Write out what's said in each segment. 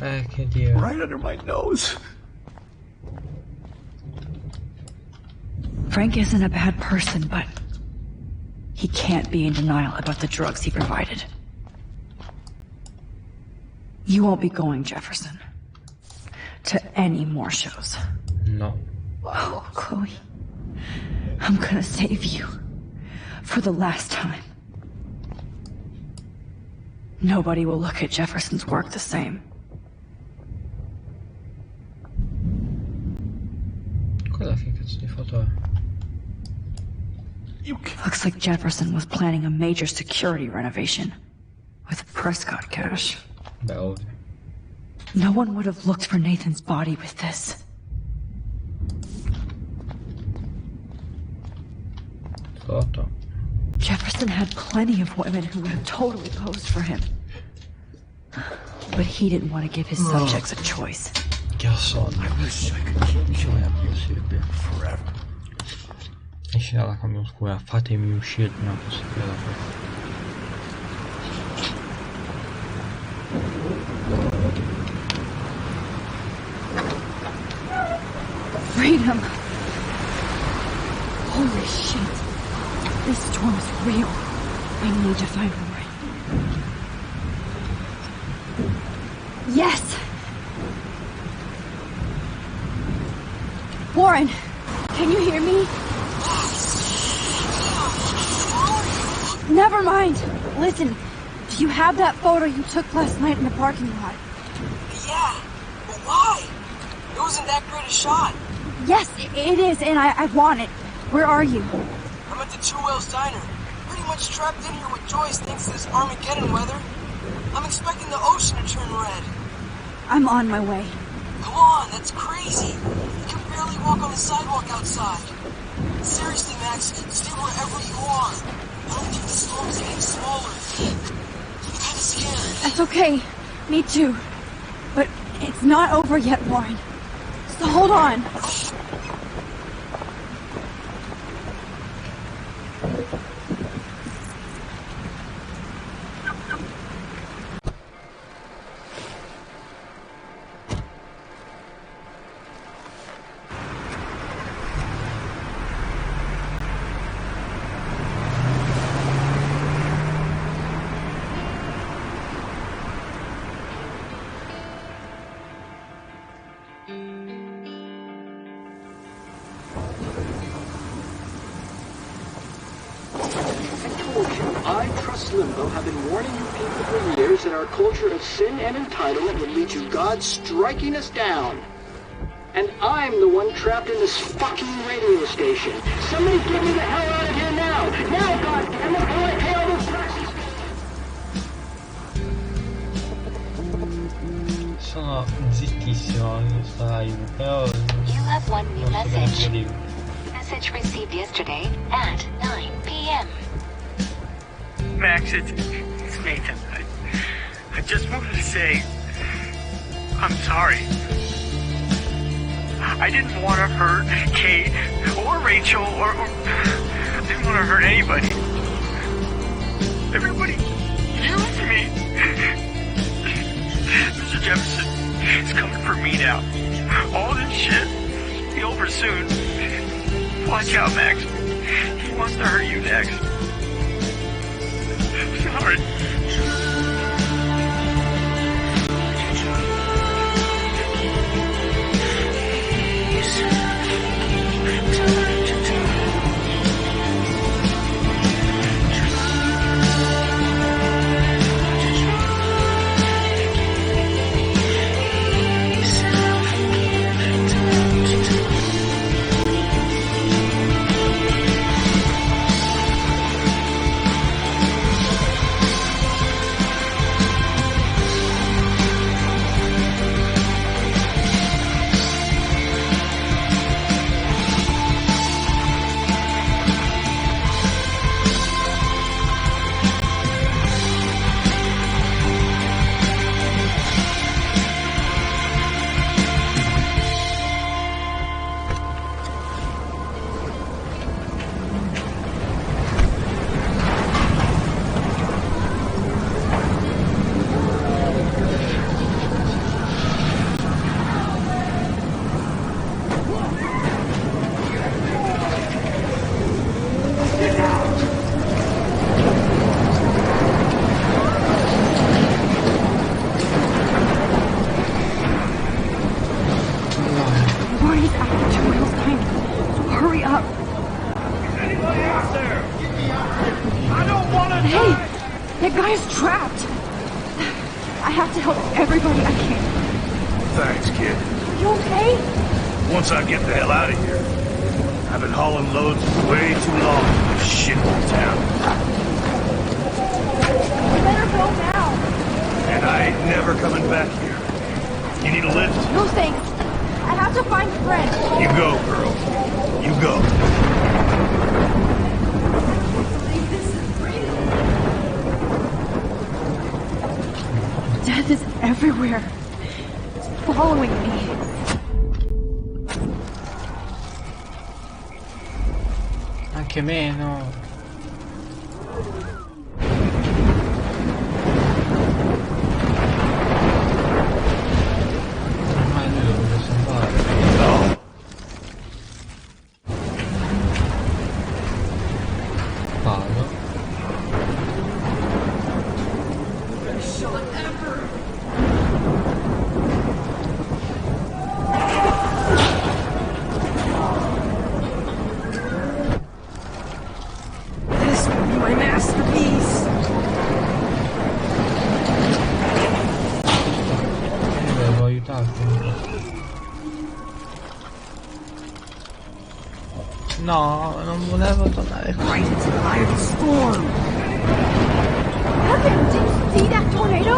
Right under my nose. Frank isn't a bad person, but he can't be in denial about the drugs he provided. You won't be going, Jefferson, to any more shows. No. Oh, Chloe. I'm gonna save you. For the last time. Nobody will look at Jefferson's work the same. Cos'è che cazzo di foto è? Looks like Jefferson was planning a major security renovation. With Prescott cash. Beh, ovvio. No one would have looked for Nathan's body with this. Foto. Jefferson had plenty of women who would have totally posed for him. But he didn't want to give his subjects a choice. Che sonno. I wish I could keep you Possibile. forever. Esci dalla camera oscura, fatemi uscire il prima possibile da qua. Freedom! Holy shit! This storm is real. I need to find Warren. Yes! Warren! Can you hear me? Never mind! Listen, do you have that photo you took last night in the parking lot? Yeah, but why? It wasn't that great a shot. Yes, it is, and I want it. Where are you? I'm at the Two Whales Diner. Pretty much trapped in here with Joyce thanks to this Armageddon weather. I'm expecting the ocean to turn red. I'm on my way. Come on, that's crazy. You can barely walk on the sidewalk outside. Seriously, Max, stay wherever you are. I don't think the storm is getting smaller. I'm kinda scared. That's okay. Me too. But it's not over yet, Warren. So hold on. Limbo have been warning you people for years that our culture of sin and entitlement would lead to God striking us down. And I'm the one trapped in this fucking radio station. Somebody get me the hell out of here now! Now, goddammit, while I pay all those taxes! Sono zittissimo, non sta live, però... You have one new message. Message received yesterday at 9 p.m. Max, it's Nathan. I just wanted to say, I'm sorry. I didn't want to hurt Kate or Rachel or I didn't want to hurt anybody. Everybody used me. Mr. Jefferson is coming for me now. All this shit will be over soon. Watch out, Max. He wants to hurt you next. Sorry. That guy is trapped. I have to help everybody I can. Thanks, kid. Are you okay? Once I get the hell out of here. I've been hauling loads for way too long in this shithole town. We better go now. And I ain't never coming back here. You need a lift? No thanks. I have to find a friend. You go, girl. You go. Death is everywhere. It's following me. Anche meno. Ormai lui lo vuole salvare. No. Paolo. This will be my masterpiece. Devo aiutarti. No, non volevo tornare qui. Right into the eye of the storm. Heaven, did you see that tornado?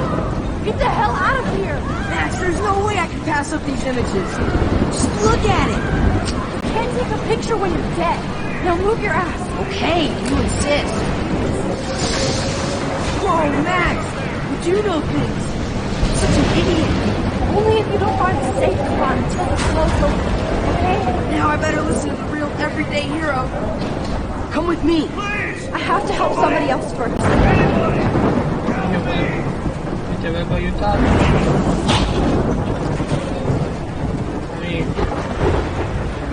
Get the hell out of here! Max, there's no way I can pass up these images. Just look at it. You can't take a picture when you're dead. Now move your ass. Okay, you insist. Whoa, Max! You do know things. Such an idiot. Only if you don't find a safe spot until the slow's over, okay? Now I better listen to the real everyday hero. Come with me. I have to help somebody else first. Mi devo aiutarti. Amico.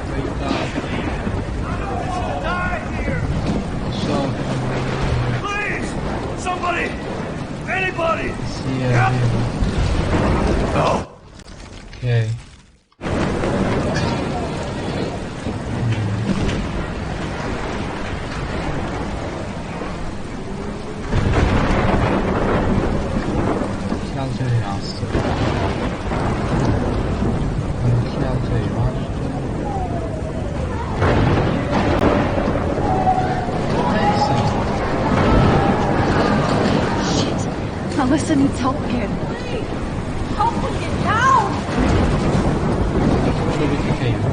Devo aiutarti. So. Please! Somebody! Anybody! Sì, è vero. No. Ok. Chi altro è rimasto? Chi altro è rimasto? Shit. Alyssa needs help again. Help me get down! Dove ti aiuto?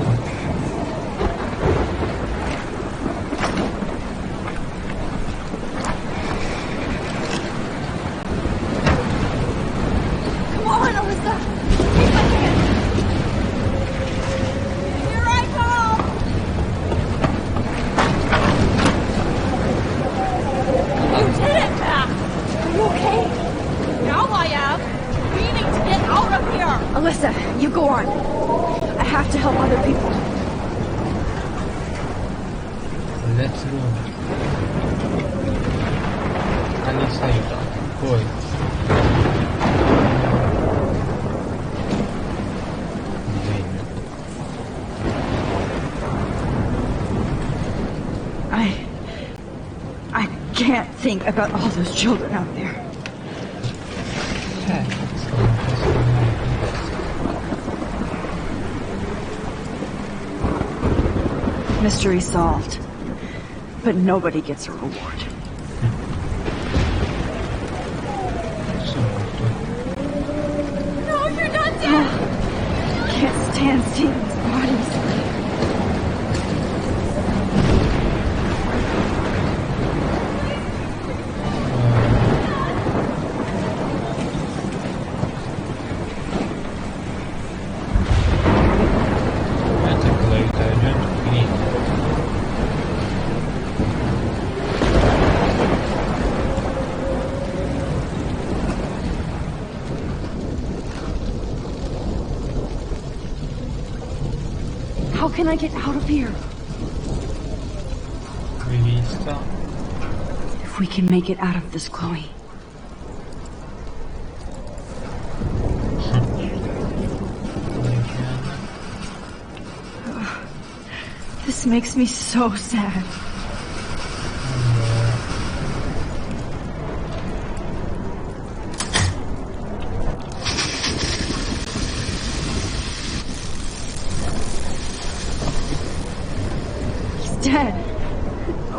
Come on, Alyssa! Keep my hand! Here I come! You did it, Max! Are you okay? Now I am. We need to get out of here. Alyssa, you go on. I have to help other people. Let's go. Alice aiutato. Poi. Disegno. I can't think about all those children out there. Mystery solved. But nobody gets a reward. No, you're not dead. Can't stand seeing these bodies. How can I get out of here? Rivista. If we can make it out of this, Chloe. This makes me so sad.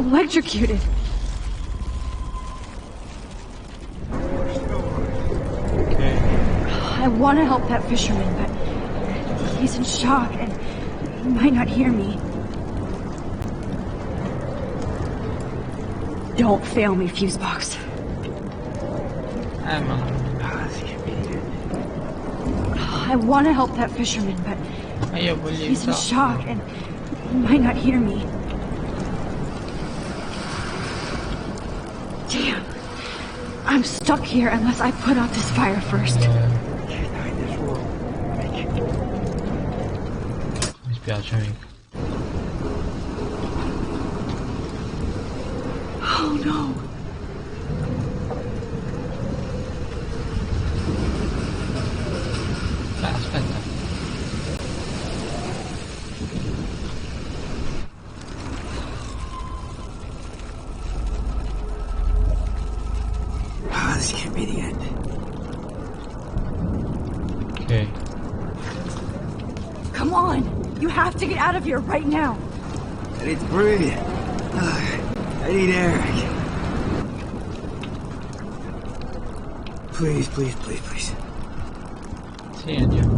electrocuted. Okay. I want to help that fisherman, but he's in shock and he might not hear me. Don't fail me, Fusebox. I want to help that fisherman, but he's in shock and he might not hear me. Damn. I'm stuck here unless I put out this fire first. Mi spiace, amico. Oh no. Aspetta. This can't be the end. Okay. Come on. You have to get out of here right now. I need to breathe. I need air. Please, please, please, please. Sì, andiamo.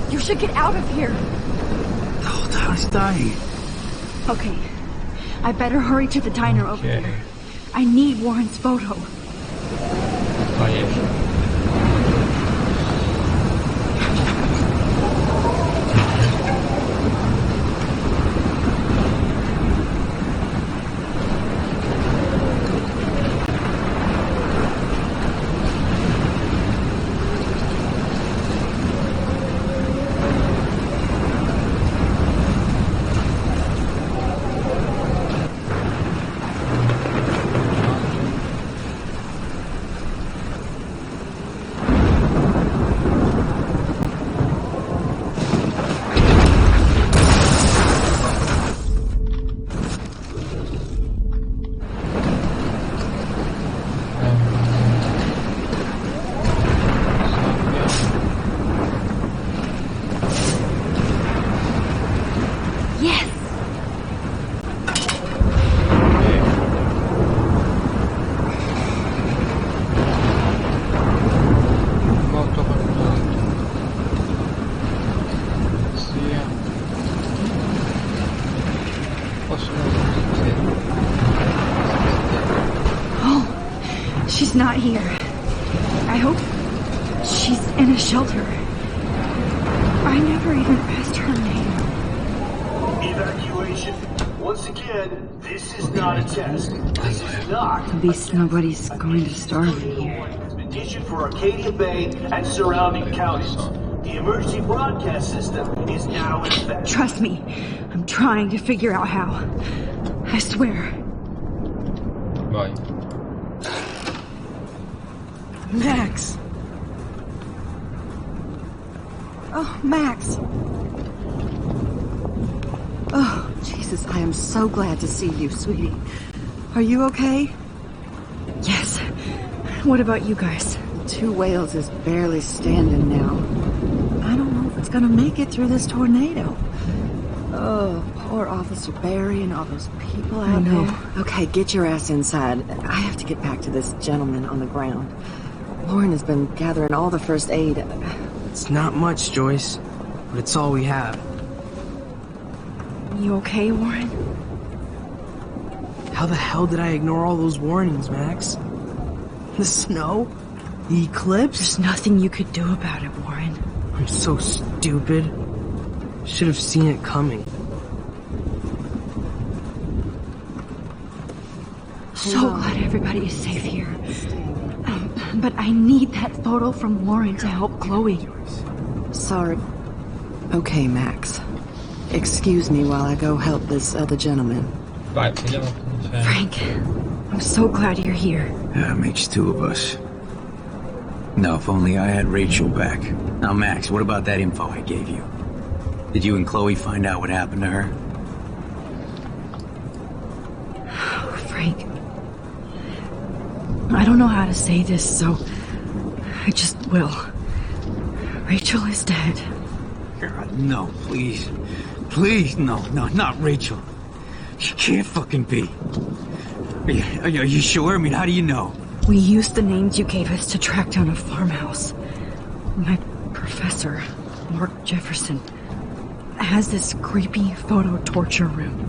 You should get out of here. The whole town is dying. Okay. I better hurry to the diner over Okay. there. I need Warren's photo. Vai, esci. She's not here. I hope she's in a shelter. I never even asked her name. Evacuation. Once again, this is not a test. This is not. At least nobody's going to starve in here. Has been issued for Arcadia Bay and surrounding counties. The emergency broadcast system is now in effect. Trust me, I'm trying to figure out how. I swear. Vai. Max. Oh, Max. Oh, Jesus, I am so glad to see you, sweetie. Are you okay? Yes. What about you guys? The Two Whales is barely standing now. I don't know if it's gonna make it through this tornado. Oh, poor Officer Barry and all those people out there. Okay, get your ass inside. I have to get back to this gentleman on the ground. Lauren has been gathering all the first aid. It's not much, Joyce, but it's all we have. You okay, Warren? How the hell did I ignore all those warnings, Max? The snow? The eclipse? There's nothing you could do about it, Warren. I'm so stupid. Should have seen it coming. So glad everybody is safe here. But I need that photo from Warren to help Chloe. Sorry. Okay, Max. Excuse me while I go help this other gentleman. Vai, vediamo come c'è. Frank, I'm so glad you're here. Yeah, makes two of us. No, if only I had Rachel back. Now, Max, what about that info I gave you? Did you and Chloe find out what happened to her? Oh, Frank. I don't know how to say this, so I just will. Rachel is dead. God, no, please. Please, no, not Rachel. She can't fucking be. Are you sure? I mean, how do you know? We used the names you gave us to track down a farmhouse. My professor, Mark Jefferson, has this creepy photo torture room.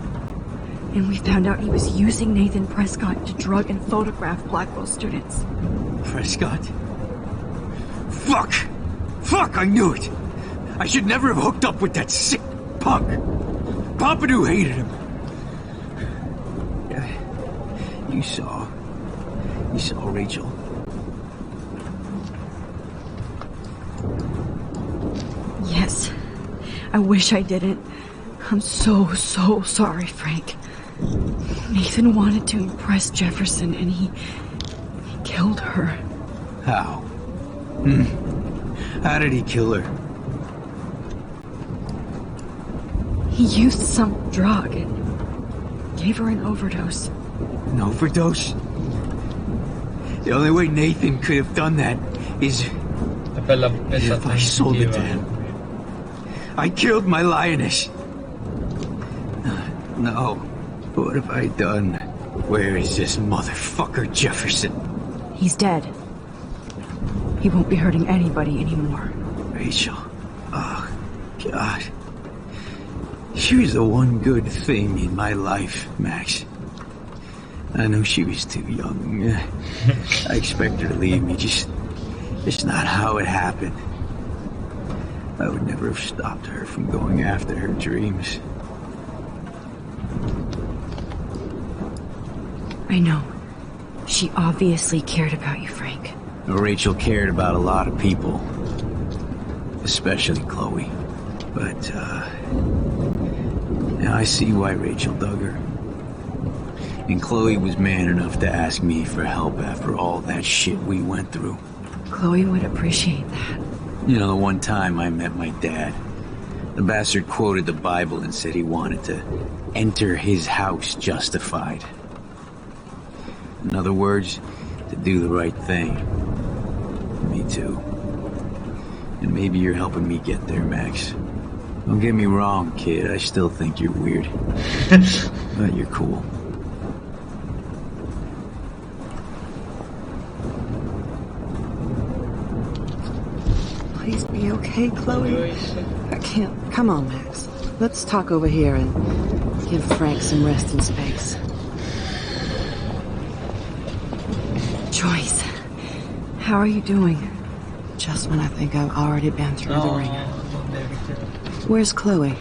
And we found out he was using Nathan Prescott to drug and photograph Blackwell students. Prescott? Fuck! Fuck, I knew it! I should never have hooked up with that sick punk! Pompidou hated him! You saw Rachel. Yes. I wish I didn't. I'm so sorry, Frank. Nathan wanted to impress Jefferson, and he killed her. How? How did he kill her? He used some drug and gave her an overdose. An overdose? The only way Nathan could have done that is if I sold it to him. I killed my lioness. No. What have I done? Where is this motherfucker Jefferson? He's dead. He won't be hurting anybody anymore. Rachel. Oh, God. She was the one good thing in my life, Max. I know she was too young. I expect her to leave me, just not how it happened. I would never have stopped her from going after her dreams. I know. She obviously cared about you, Frank. Rachel cared about a lot of people. Especially Chloe. But, now I see why Rachel dug her. And Chloe was man enough to ask me for help after all that shit we went through. Chloe would appreciate that. You know, the one time I met my dad, the bastard quoted the Bible and said he wanted to enter his house justified. In other words, to do the right thing. Me too. And maybe you're helping me get there, Max. Don't get me wrong, kid. I still think you're weird. But you're cool. Please be okay, Chloe. I can't. Come on, Max. Let's talk over here and give Frank some rest and space. Joyce, how are you doing? Just when I think I've already been through the ringer. Where's Chloe?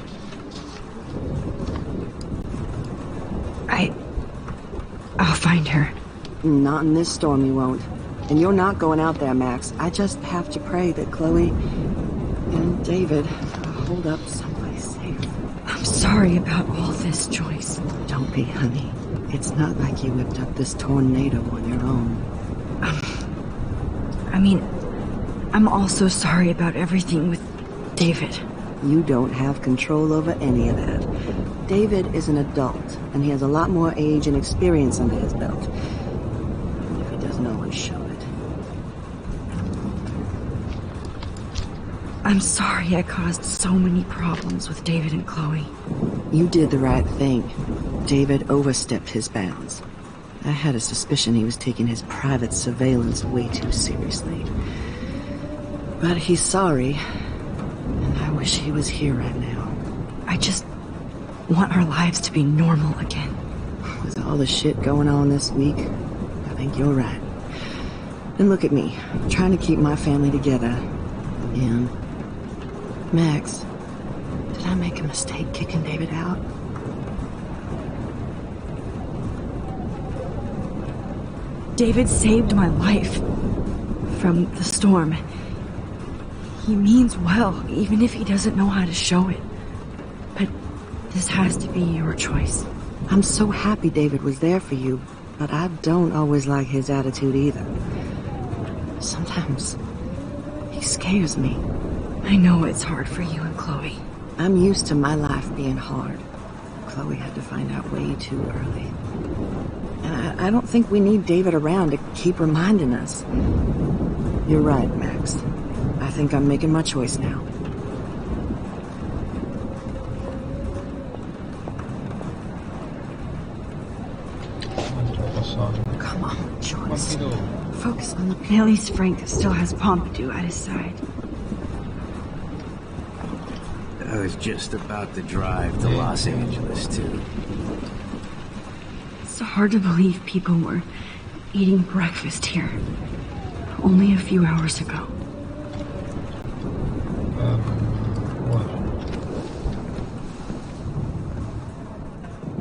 I'll find her. Not in this storm, you won't. And you're not going out there, Max. I just have to pray that Chloe and David hold up someplace safe. I'm sorry about all this, Joyce. Don't be, honey. It's not like you whipped up this tornado on your own. I'm also sorry about everything with David. You don't have control over any of that. David is an adult, and he has a lot more age and experience under his belt. If he doesn't always show it. I'm sorry I caused so many problems with David and Chloe. You did the right thing. David overstepped his bounds. I had a suspicion he was taking his private surveillance way too seriously. But he's sorry, and I wish he was here right now. I just want our lives to be normal again. With all the shit going on this week, I think you're right. And look at me, trying to keep my family together. Again. Max, did I make a mistake kicking David out? David saved my life from the storm. He means well, even if he doesn't know how to show it. But this has to be your choice. I'm so happy David was there for you, but I don't always like his attitude either. Sometimes he scares me. I know it's hard for you and Chloe. I'm used to my life being hard. Chloe had to find out way too early. And I don't think we need David around to keep reminding us. You're right, Max. think I'm making my choice now. Come on, Joyce. Focus on the... At least Frank still has Pompidou at his side. I was just about to drive to Los Angeles, too. It's hard to believe people were eating breakfast here only a few hours ago.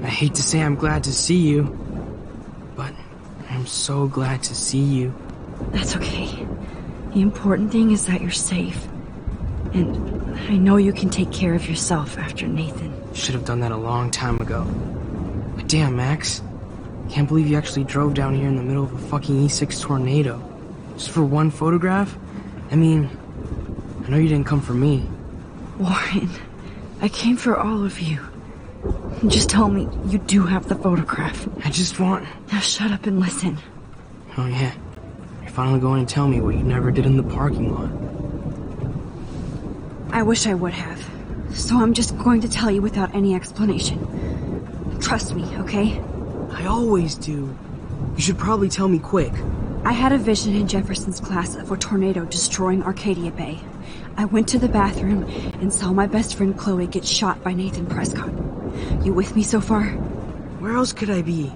I hate to say I'm glad to see you, but I'm so glad to see you. That's okay. The important thing is that you're safe. And I know you can take care of yourself after Nathan. Should have done that a long time ago. But damn, Max. Can't believe you actually drove down here in the middle of a fucking E6 tornado. Just for one photograph? I mean, I know you didn't come for me. Warren, I came for all of you. Just tell me you do have the photograph. I just want... Now shut up and listen. Oh yeah. You're finally going to tell me what you never did in the parking lot. I wish I would have. So I'm just going to tell you without any explanation. Trust me, okay? I always do. You should probably tell me quick. I had a vision in Jefferson's class of a tornado destroying Arcadia Bay. I went to the bathroom and saw my best friend Chloe get shot by Nathan Prescott. You with me so far? Where else could I be?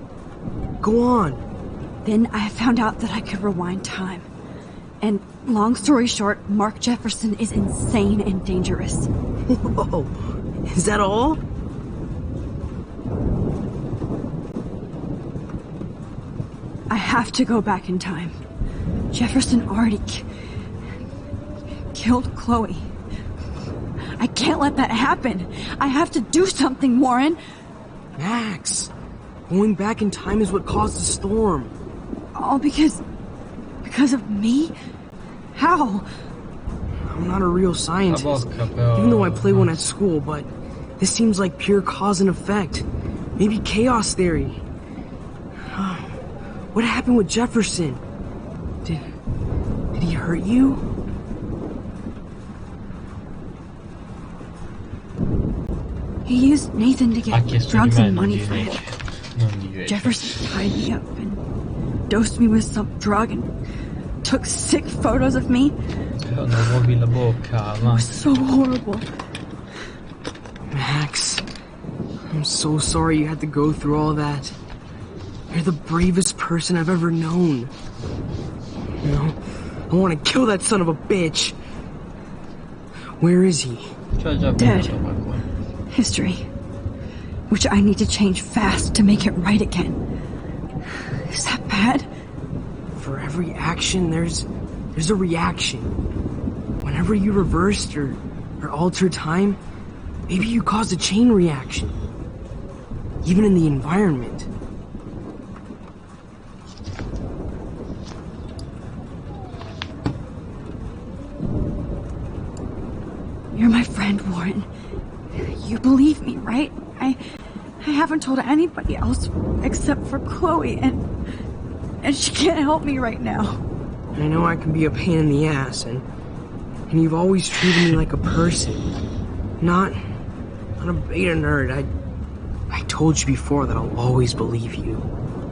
Go on. Then I found out that I could rewind time. And long story short, Mark Jefferson is insane and dangerous. Whoa. Is that all? I have to go back in time. Jefferson already killed Chloe. I can't let that happen. I have to do something, Warren. Max, going back in time is what caused the storm. All because of me? How? I'm not a real scientist, even though I play one at school, but this seems like pure cause and effect. Maybe chaos theory. What happened with Jefferson? Did he hurt you? He used Nathan to get drugs and money for him. Jefferson tied me up and dosed me with some drug and took sick photos of me. It was so horrible. Max, I'm so sorry you had to go through all that. You're the bravest person I've ever known. You know, I want to kill that son of a bitch. Where is he? Dead. History. Which I need to change fast to make it right again. Is that bad? For every action, there's a reaction. Whenever you reversed or altered time, maybe you caused a chain reaction. Even in the environment. You're my friend, Warren. You believe me, right? I haven't told anybody else except for Chloe, and she can't help me right now. I know I can be a pain in the ass, and you've always treated me like a person, not a beta nerd. I told you before that I'll always believe you.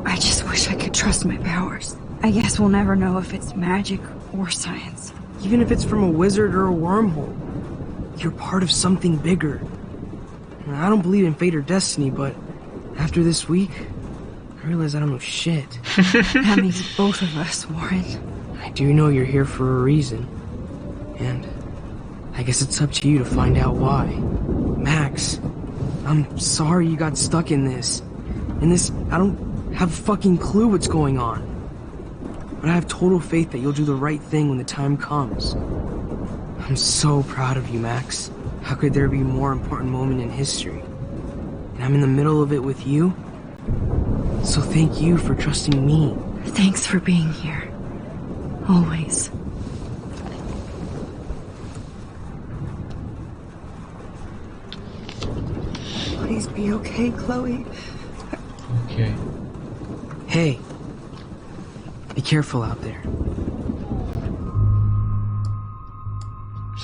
I just wish I could trust my powers. I guess we'll never know if it's magic or science. Even if it's from a wizard or a wormhole, you're part of something bigger. I don't believe in fate or destiny, but after this week, I realize I don't know shit. That makes both of us, Warren. I do know you're here for a reason. And I guess it's up to you to find out why. Max, I'm sorry you got stuck in this. I don't have a fucking clue what's going on. But I have total faith that you'll do the right thing when the time comes. I'm so proud of you, Max. How could there be a more important moment in history? And I'm in the middle of it with you. So thank you for trusting me. Thanks for being here. Always. Please be okay, Chloe. Okay. Hey. Be careful out there.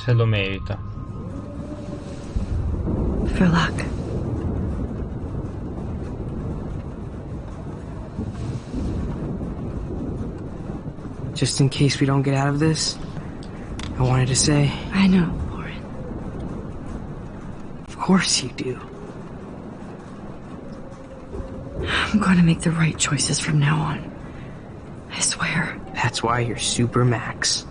se lo merita. For luck. Just in case we don't get out of this, I wanted to say... I know, Warren. Of course you do. I'm going to make the right choices from now on. I swear. That's why you're Super Max.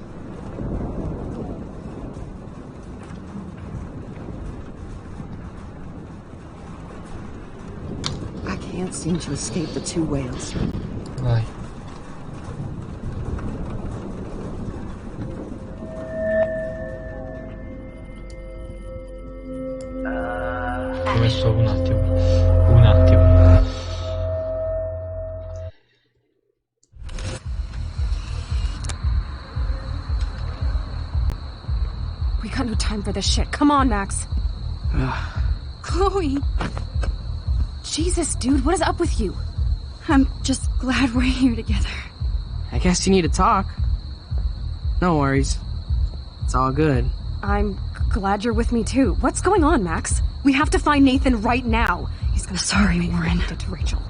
I can't seem to escape the two whales. Vai. Ho messo un attimo. We got no time for this shit. Come on, Max. Chloe. Jesus, dude, what is up with you? I'm just glad we're here together. I guess you need to talk. No worries. It's all good. I'm glad you're with me too. What's going on, Max? We have to find Nathan right now. He's gonna Sorry, Warren. did to Rachel.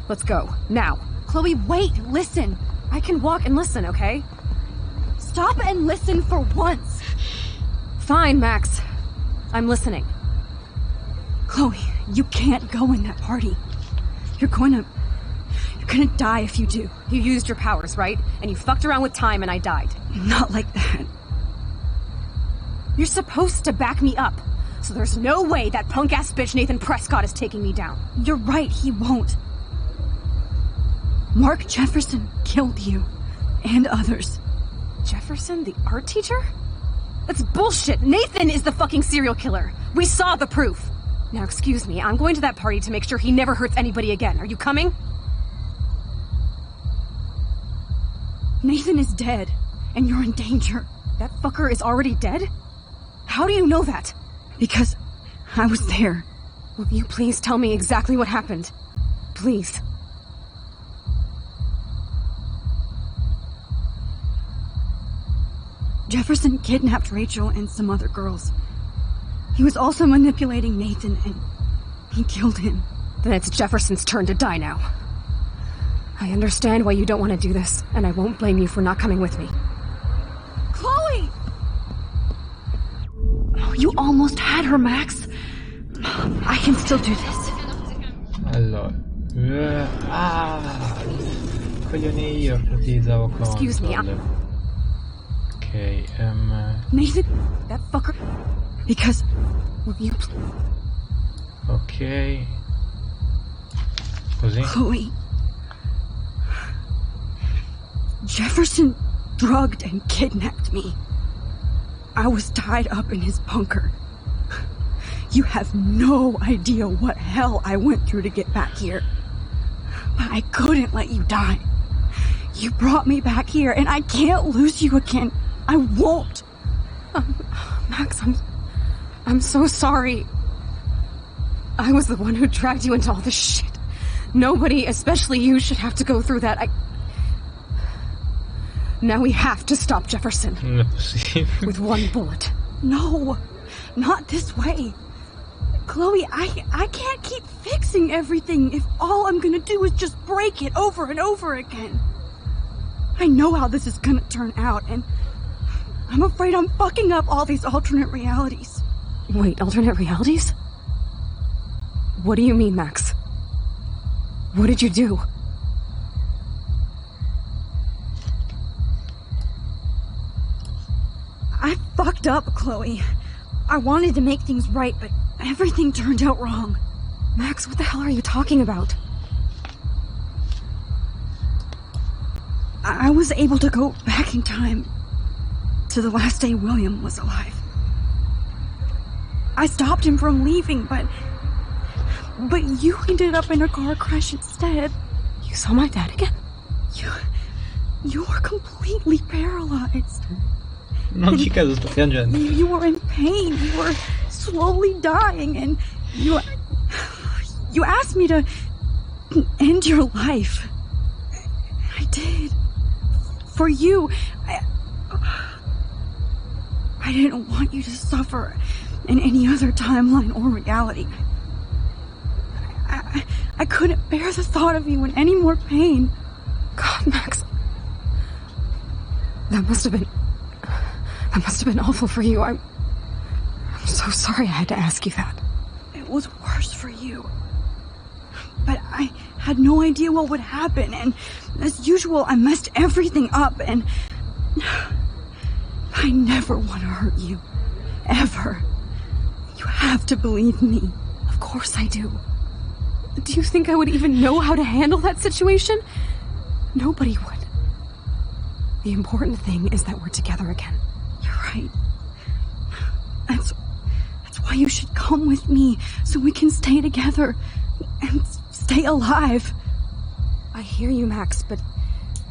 Let's go now. Chloe, wait, listen. I can walk and listen, okay? Stop and listen for once. Fine, Max. I'm listening. Chloe, you can't go in that party. You're gonna die if you do. You used your powers, right? And you fucked around with time and I died. Not like that. You're supposed to back me up. So there's no way that punk-ass bitch Nathan Prescott is taking me down. You're right, he won't. Mark Jefferson killed you. And others. Jefferson, the art teacher? That's bullshit. Nathan is the fucking serial killer. We saw the proof. Now, excuse me, I'm going to that party to make sure he never hurts anybody again. Are you coming? Nathan is dead, and you're in danger. That fucker is already dead? How do you know that? Because I was there. Will you please tell me exactly what happened? Please. Jefferson kidnapped Rachel and some other girls. He was also manipulating Nathan, and he killed him. Then it's Jefferson's turn to die now. I understand why you don't want to do this, and I won't blame you for not coming with me. Chloe! Oh, you almost had her, Max. I can still do this. Allora. Coglioni, io utilizzavo con. Excuse me, Ok, Nathan, that fucker. Because. Will you. Ok. Così. Chloe. Jefferson drugged and kidnapped me. I was tied up in his bunker. You have no idea what hell I went through to get back here. But I couldn't let you die. You brought me back here, and I can't lose you again. I won't. Max, I'm so sorry. I was the one who dragged you into all this shit. Nobody, especially you, should have to go through that. Now we have to stop Jefferson. With one bullet. No, not this way. Chloe, I can't keep fixing everything if all I'm gonna do is just break it over and over again. I know how this is gonna turn out, and I'm afraid I'm fucking up all these alternate realities. Wait, alternate realities? What do you mean, Max? What did you do? I fucked up, Chloe. I wanted to make things right, but everything turned out wrong. Max, what the hell are you talking about? I was able to go back in time to the last day William was alive. I stopped him from leaving, but you ended up in a car crash instead. You saw my dad again? You were completely paralyzed. Non ci credo, sto piangendo. You were in pain. You were slowly dying, and you asked me to end your life. I did. For you. I didn't want you to suffer in any other timeline or reality. I couldn't bear the thought of you in any more pain. God, Max. That must have been awful for you. I'm so sorry I had to ask you that. It was worse for you. But I had no idea what would happen, and as usual, I messed everything up, and I never want to hurt you. Ever. You have to believe me. Of course I do. Do you think I would even know how to handle that situation? Nobody would. The important thing is that we're together again. You're right. That's why you should come with me, so we can stay together and stay alive. I hear you, Max, but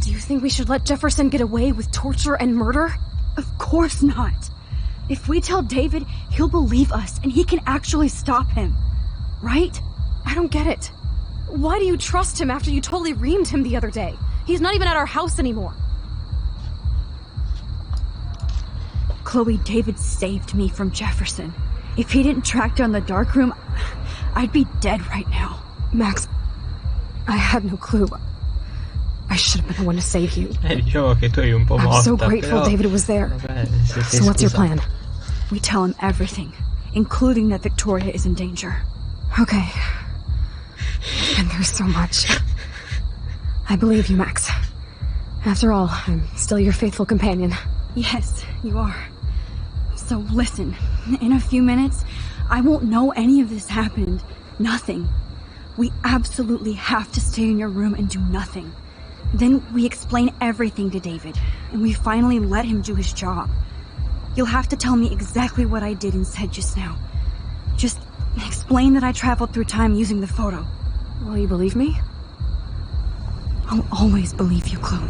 do you think we should let Jefferson get away with torture and murder? Of course not. If we tell David, he'll believe us and he can actually stop him. Right? I don't get it. Why do you trust him after you totally reamed him the other day? He's not even at our house anymore. Chloe, David saved me from Jefferson. If he didn't track down the darkroom, I'd be dead right now. Max, I had no clue. I should have been the one to save you. Dicevo che tu eri un po' morta. I'm so grateful però... David was there. Vabbè, so what's your plan? We tell him everything, including that Victoria is in danger. Okay. And there's so much. I believe you, Max. After all, I'm still your faithful companion. Yes, you are. So listen, in a few minutes, I won't know any of this happened. Nothing. We absolutely have to stay in your room and do nothing. Then we explain everything to David, and we finally let him do his job. You'll have to tell me exactly what I did and said just now. Just explain that I traveled through time using the photo. Will you believe me? I'll always believe you, Chloe.